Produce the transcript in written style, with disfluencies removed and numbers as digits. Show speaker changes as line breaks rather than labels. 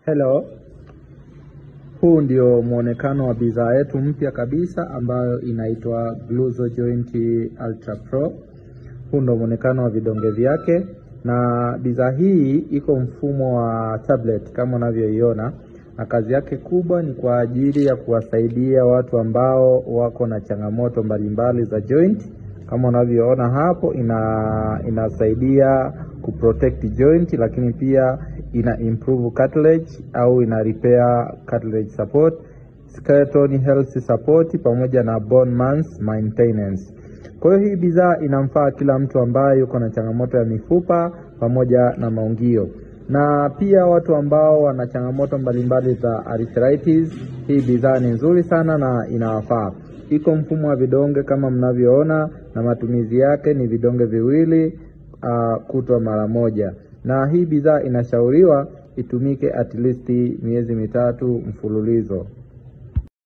Hello, huu ndio muonekano wa bidhaa yetu mpya kabisa ambayo inaitwa Gluzo Joint Ultra Pro. Huu ndio muonekano wa vidonge vyake, na bidhaa hii iko mfumo wa tablet kama unavyoiona, na kazi yake kubwa ni kwa ajili ya kuwasaidia watu ambao wako na changamoto mbalimbali za joint. Kama unavyoona hapo, inasaidia kuprotect joint, lakini pia ina improve cartilage au ina repair cartilage support, skeleton health support pamoja na bone mass maintenance. Kwa hiyo hii bidhaa inamfaa kila mtu ambaye yuko na changamoto ya mifupa pamoja na maungio, na pia watu ambao wana changamoto mbalimbali za arthritis. Hii bidhaa ni nzuri sana na inawafaa. Iko mfumo wa vidonge kama mnavyoona, na matumizi yake ni vidonge viwili kutwa mara moja, na hii bidhaa inashauriwa itumike at least miezi 3 mfululizo.